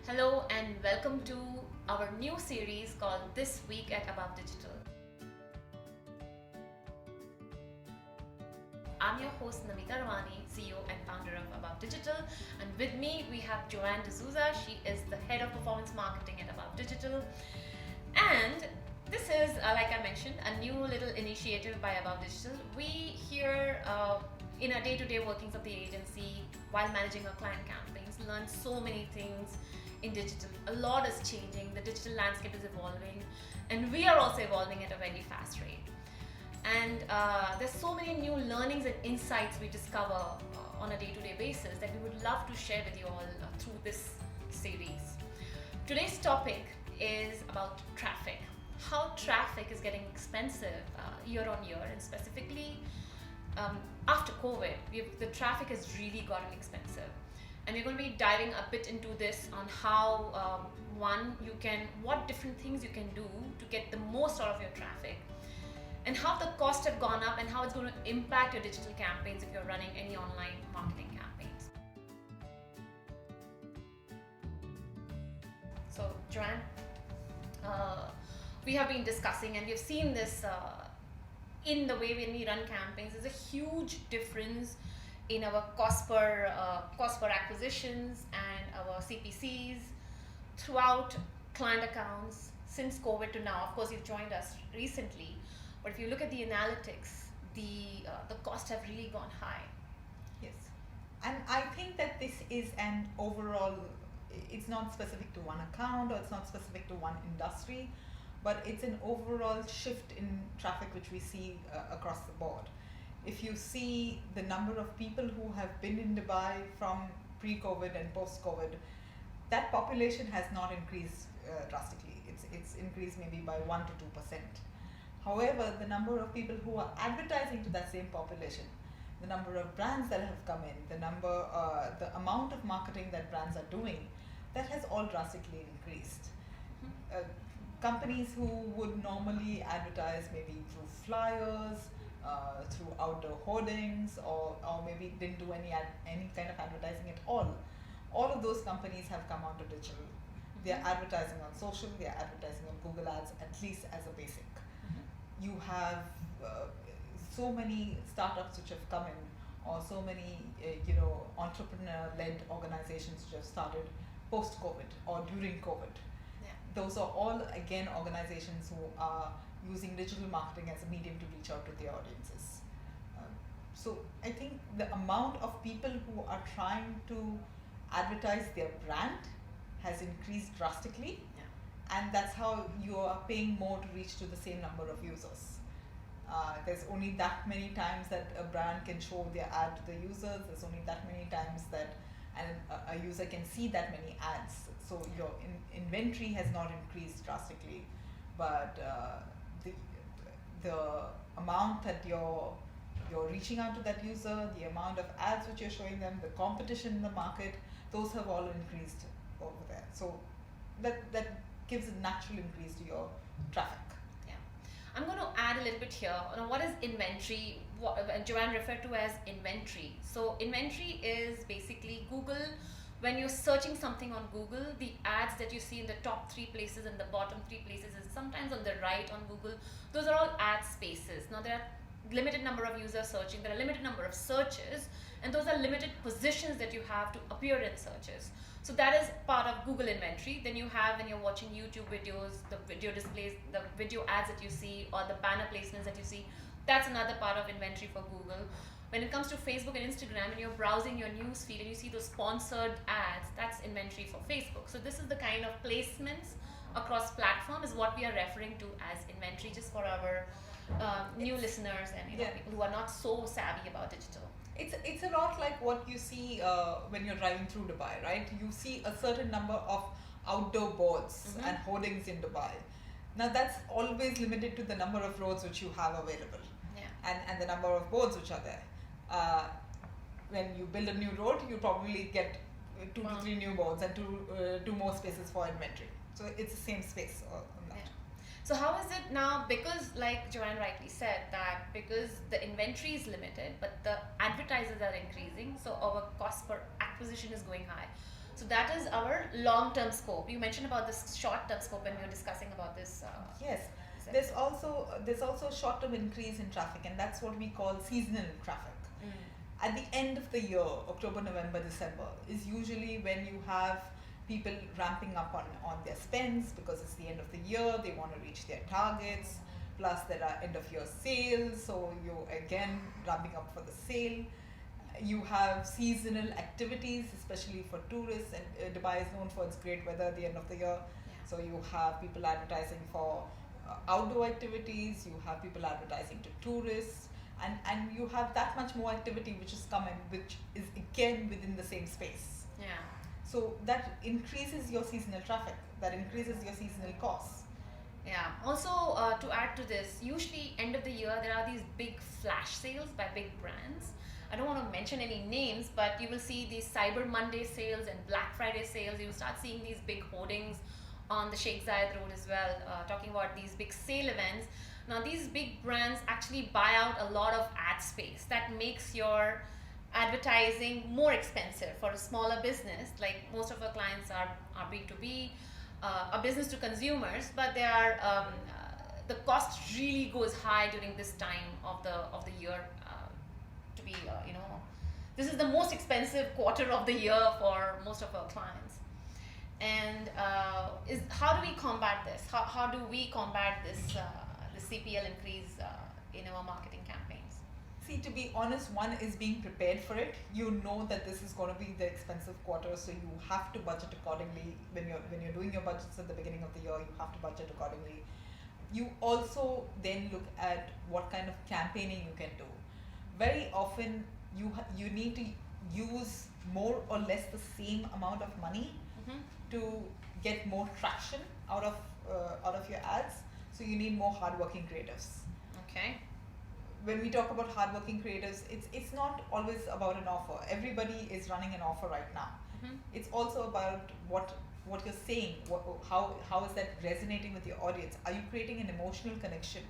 Hello and welcome to our new series called This Week at Above Digital. I'm your host Namita Rawani, CEO and founder of Above Digital, and with me we have Joanne D'Souza. She is the head of performance marketing at Above Digital, and this is, like I mentioned, a new little initiative by Above Digital. We here in our day-to-day workings of the agency, while managing our client campaigns, learn so many things in digital. A lot is changing, the digital landscape is evolving, and we are also evolving at a very fast rate. And there's so many new learnings and insights we discover on a day-to-day basis that we would love to share with you all through this series. Today's topic is about traffic. How traffic is getting expensive year on year, and specifically after COVID, the traffic has really gotten expensive. And we're going to be diving a bit into this on how what different things you can do to get the most out of your traffic, and how the costs have gone up and how it's going to impact your digital campaigns if you're running any online marketing campaigns. So, Joanne, we have been discussing and we've seen this in the way when we run campaigns. There's a huge difference in our cost per acquisitions and our CPCs throughout client accounts since COVID to now. Of course, you've joined us recently, but if you look at the analytics, the costs have really gone high. Yes, and I think that this is an overall, it's not specific to one account or it's not specific to one industry, but it's an overall shift in traffic which we see across the board. If you see the number of people who have been in Dubai from pre-COVID and post-COVID, that population has not increased drastically. It's increased maybe by 1 to 2%. However, the number of people who are advertising to that same population, the number of brands that have come in, the amount of marketing that brands are doing, that has all drastically increased. Companies who would normally advertise maybe through flyers, through outdoor hoardings, or maybe didn't do any kind of advertising at all of those companies have come onto digital. They are advertising on social, they are advertising on Google Ads, at least as a basic. You have so many startups which have come in, or so many entrepreneur-led organizations which have started post-COVID or during COVID. Those are all, again, organizations who are using digital marketing as a medium to reach out to their audiences. So I think the amount of people who are trying to advertise their brand has increased drastically, and that's how you are paying more to reach to the same number of users. There's only that many times that a brand can show their ad to the users. There's only that many times that a user can see that many ads. So your inventory has not increased drastically, but the amount that you're reaching out to that user, the amount of ads which you're showing them, the competition in the market, those have all increased over there. So that gives a natural increase to your traffic. Yeah, I'm going to add a little bit here. What is inventory? What Joanne referred to as inventory. So inventory is basically Google. When you're searching something on Google, the ads that you see in the top 3 places and the bottom 3 places, and sometimes on the right on Google, those are all ad spaces. Now there are limited number of users searching, there are limited number of searches, and those are limited positions that you have to appear in searches. So that is part of Google inventory. Then you have, when you're watching YouTube videos, the video displays, the video ads that you see, or the banner placements that you see, that's another part of inventory for Google. When it comes to Facebook and Instagram, and you're browsing your news feed and you see those sponsored ads, that's inventory for Facebook. So this is the kind of placements across platform is what we are referring to as inventory, just for our new listeners and people who are not so savvy about digital. It's a lot like what you see when you're driving through Dubai, right? You see a certain number of outdoor boards and hoardings in Dubai. Now that's always limited to the number of roads which you have available, and the number of boards which are there. When you build a new road, you probably get 2 to 3 new boards and two more spaces for inventory. So it's the same space on that. So how is it now, because like Joanne rightly said, that because the inventory is limited but the advertisers are increasing, so our cost per acquisition is going high. So that is our long-term scope. You mentioned about this short-term scope when we were discussing about this. Yes, Sector. there's also a short-term increase in traffic, and that's what we call seasonal traffic. At the end of the year, October, November, December, is usually when you have people ramping up on their spends because it's the end of the year, they want to reach their targets, plus there are end of year sales, so you're again ramping up for the sale. You have seasonal activities, especially for tourists, and Dubai is known for its great weather at the end of the year. So you have people advertising for outdoor activities, you have people advertising to tourists, and you have that much more activity which is coming, which is again within the same space. Yeah. So that increases your seasonal traffic, that increases your seasonal costs. Yeah. Also, to add to this, usually end of the year there are these big flash sales by big brands. I don't want to mention any names, but you will see these Cyber Monday sales and Black Friday sales. You will start seeing these big hoardings on the Sheikh Zayed Road as well, talking about these big sale events. Now, these big brands actually buy out a lot of ad space. That makes your advertising more expensive for a smaller business. Like most of our clients are B2B, a business to consumers, but they are the cost really goes high during this time of the year. To be this is the most expensive quarter of the year for most of our clients. And how do we combat this? How do we combat this CPL increase in our marketing campaigns? See, to be honest, one is being prepared for it. You know that this is going to be the expensive quarter, so you have to budget accordingly. When you're doing your budgets at the beginning of the year, you have to budget accordingly. You also then look at what kind of campaigning you can do. Very often, you need to use more or less the same amount of money to get more traction out of your ads. So you need more hardworking creatives. Okay. When we talk about hardworking creatives, it's not always about an offer. Everybody is running an offer right now. It's also about what you're saying. How is that resonating with your audience? Are you creating an emotional connection?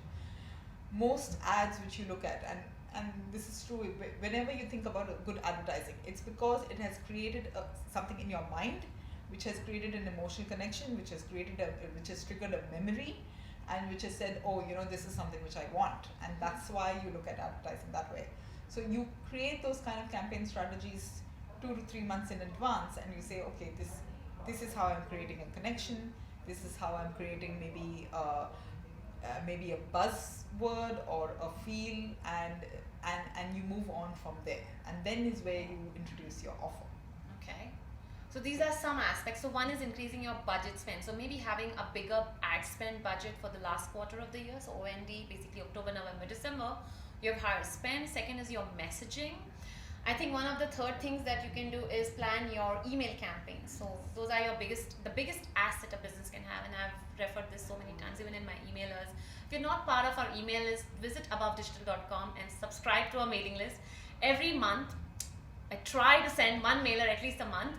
Most ads which you look at, and this is true whenever you think about a good advertising, it's because it has created something in your mind, which has created an emotional connection, which has triggered a memory, and which has said, oh, this is something which I want, and that's why you look at advertising that way. So you create those kind of campaign strategies 2 to 3 months in advance, and you say, okay, this is how I'm creating a connection. This is how I'm creating maybe a buzzword or a feel, and you move on from there, and then is where you introduce your offer. Okay. So these are some aspects. So one is increasing your budget spend. So maybe having a bigger ad spend budget for the last quarter of the year. So OND, basically October, November, December, you have higher spend. Second is your messaging. I think one of the third things that you can do is plan your email campaigns. So those are the biggest asset a business can have, and I've referred this so many times, even in my emailers. If you're not part of our email list, visit abovedigital.com and subscribe to our mailing list. Every month, I try to send one mailer at least a month.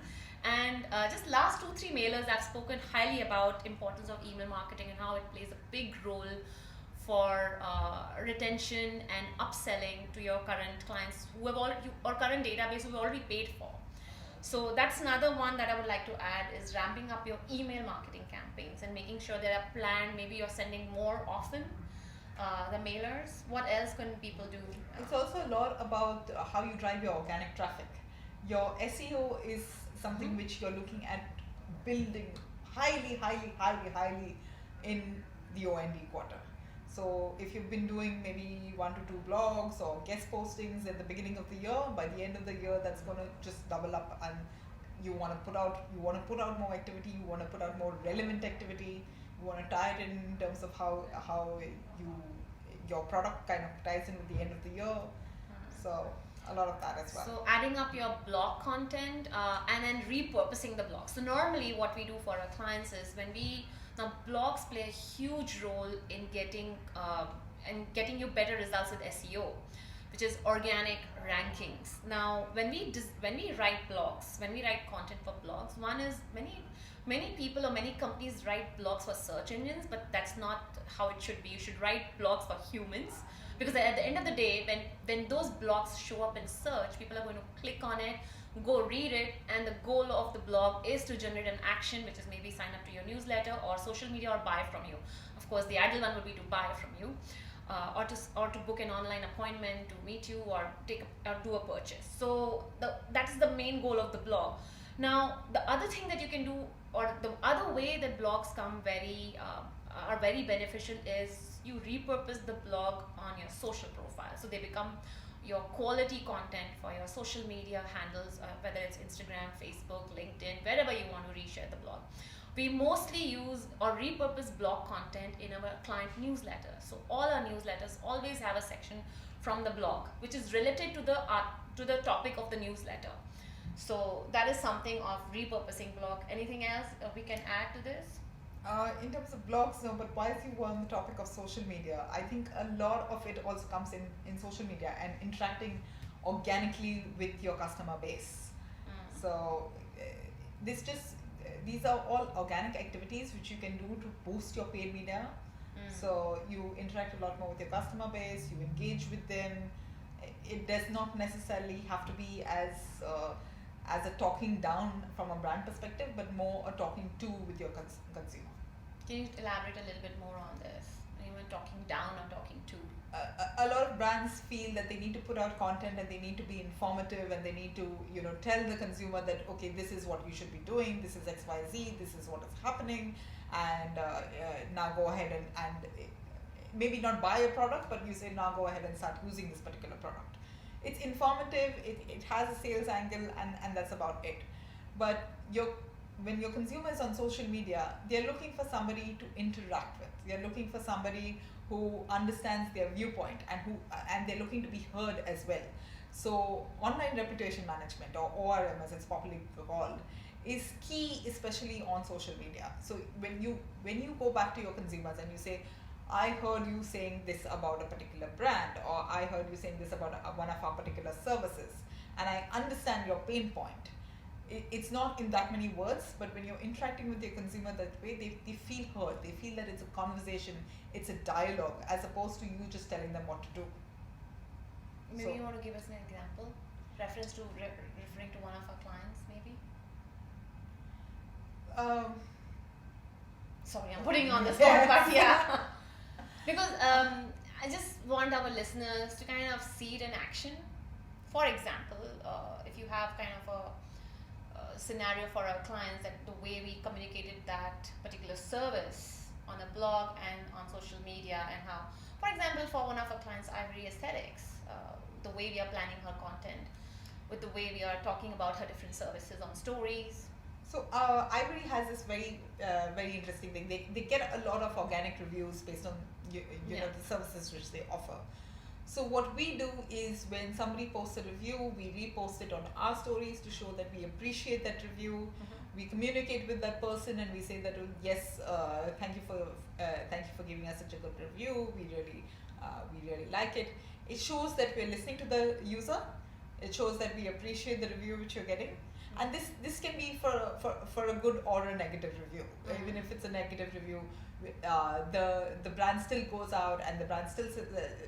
And just last 2-3 mailers, I've spoken highly about importance of email marketing and how it plays a big role for retention and upselling to your current clients who have already, or current database who have already paid for. So that's another one that I would like to add, is ramping up your email marketing campaigns and making sure they are planned. Maybe you're sending more often the mailers. What else can people do? It's also a lot about how you drive your organic traffic. Your SEO is something which you're looking at building highly in the OND quarter. So if you've been doing maybe 1 to 2 blogs or guest postings at the beginning of the year, by the end of the year that's going to just double up, and you want to put out more activity, you want to put out more relevant activity, you want to tie it in terms of how your product kind of ties in with the end of the year. So a lot of that as well. So adding up your blog content and then repurposing the blog. So normally what we do for our clients is now blogs play a huge role in getting you better results with SEO, which is organic rankings. Now when we write blogs, when we write content for blogs, one is many people or many companies write blogs for search engines, but that's not how it should be. You should write blogs for humans, because at the end of the day, when those blogs show up in search, people are going to click on it, go read it, and the goal of the blog is to generate an action, which is maybe sign up to your newsletter or social media or buy from you. Of course, the ideal one would be to buy from you, or to book an online appointment to meet you or or do a purchase. So that is the main goal of the blog. Now, the other thing that you can do, or the other way that blogs come are very beneficial, is you repurpose the blog on your social profile, so they become your quality content for your social media handles, whether it's Instagram, Facebook, LinkedIn, wherever you want to reshare the blog. We mostly use or repurpose blog content in our client newsletter. So all our newsletters always have a section from the blog which is related to the topic of the newsletter. So that is something of repurposing blog. Anything else we can add to this? In terms of blogs, no, but whilst you were on the topic of social media, I think a lot of it also comes in social media and interacting organically with your customer base. So these are all organic activities which you can do to boost your paid media. So you interact a lot more with your customer base, you engage with them. It does not necessarily have to be as a talking down from a brand perspective, but more a talking to with your consumer. Can you elaborate a little bit more on this? When you were talking down or talking to? A lot of brands feel that they need to put out content and they need to be informative and they need to tell the consumer that, okay, this is what you should be doing, this is XYZ, this is what is happening, and now go ahead and maybe not buy a product, but you say now go ahead and start using this particular product. It's informative, it has a sales angle, and that's about it. But when your consumer is on social media, they're looking for somebody to interact with. They're looking for somebody who understands their viewpoint and they're looking to be heard as well. So online reputation management, or ORM as it's popularly called, is key, especially on social media. So when you go back to your consumers and you say, I heard you saying this about a particular brand, or I heard you saying this about one of our particular services, and I understand your pain point. It's not in that many words, but when you're interacting with your consumer that way, they feel heard. They feel that it's a conversation, it's a dialogue, as opposed to you just telling them what to do. Maybe you want to give us an example, referring to one of our clients, maybe. Sorry, I'm putting you on the spot, but yeah. Because I just want our listeners to kind of see it in action. For example, if you have kind of a scenario for our clients, that the way we communicated that particular service on a blog and on social media, and how, for example, for one of our clients, Ivory Aesthetics, the way we are planning her content, with the way we are talking about her different services on stories. So Ivory has this very interesting thing. They get a lot of organic reviews based on the services which they offer. So what we do is when somebody posts a review, we repost it on our stories to show that we appreciate that review. We communicate with that person and we say that, yes, thank you for giving us such a good review. We really like it. It shows that we're listening to the user. It shows that we appreciate the review which you're getting. And this can be for a good or a negative review. Even if it's a negative review, the brand still goes out and the brand still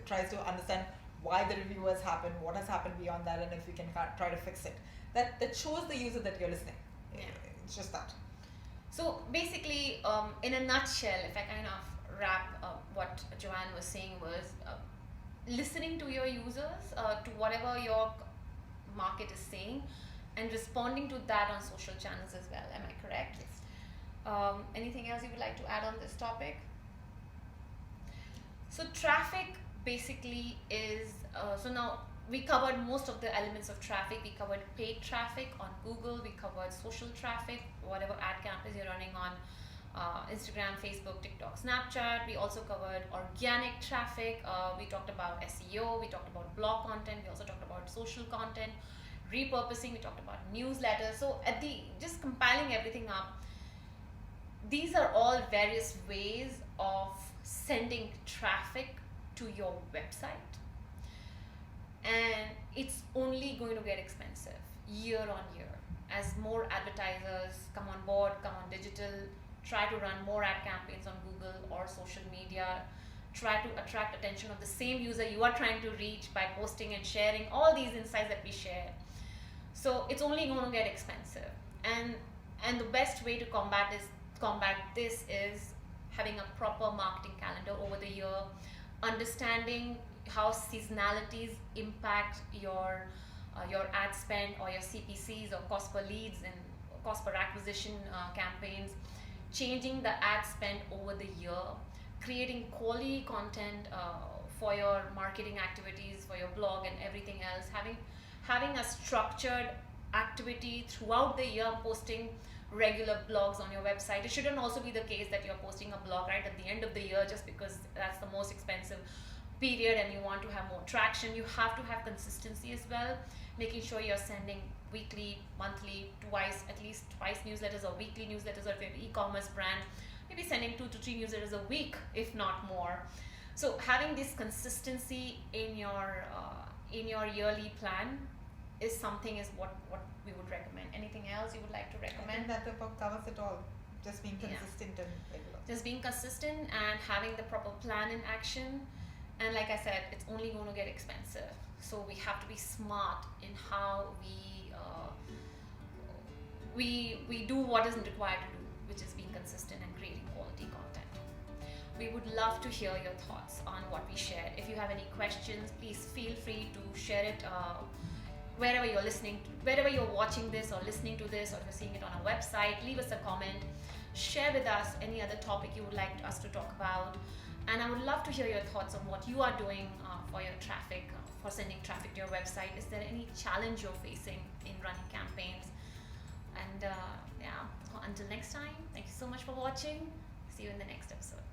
tries to understand why the review has happened, what has happened beyond that, and if we can try to fix it. That shows the user that you're listening. Yeah. It's just that. So basically, in a nutshell, if I kind of wrap what Joanne was saying was listening to your users, to whatever your market is saying, and responding to that on social channels as well. Am I correct? Yes. Anything else you would like to add on this topic? So traffic basically is, so now we covered most of the elements of traffic. We covered paid traffic on Google, we covered social traffic, whatever ad campaigns you're running on Instagram, Facebook, TikTok, Snapchat. We also covered organic traffic. We talked about SEO, we talked about blog content, we also talked about social content, repurposing, we talked about newsletters. So just compiling everything up, these are all various ways of sending traffic to your website, and it's only going to get expensive year on year as more advertisers come on board, come on digital, try to run more ad campaigns on Google or social media, try to attract attention of the same user you are trying to reach by posting and sharing all these insights that we share. So it's only going to get expensive. And the best way to combat this is having a proper marketing calendar over the year, understanding how seasonalities impact your ad spend or your CPCs or cost per leads and cost per acquisition campaigns, changing the ad spend over the year, creating quality content for your marketing activities, for your blog and everything else, having a structured activity throughout the year, posting regular blogs on your website. It shouldn't also be the case that you're posting a blog right at the end of the year just because that's the most expensive period and you want to have more traction. You have to have consistency as well, making sure you're sending weekly, monthly, twice, at least twice newsletters or weekly newsletters, or if you're an e-commerce brand, maybe sending 2 to 3 newsletters a week, if not more. So having this consistency in your yearly plan is what we would recommend. Anything else you would like to I recommend? think that about covers it all. Just being Yeah. consistent and regular. Just being consistent and having the proper plan in action. And like I said, it's only going to get expensive. So we have to be smart in how we do what isn't required to do, which is being consistent and creating quality content. We would love to hear your thoughts on what we shared. If you have any questions, please feel free to share it wherever you're listening, wherever you're watching this or listening to this, or if you're seeing it on our website. Leave us a comment. Share with us any other topic you would like us to talk about. And I would love to hear your thoughts on what you are doing for your traffic, for sending traffic to your website. Is there any challenge you're facing in running campaigns? And yeah, until next time, thank you so much for watching. See you in the next episode.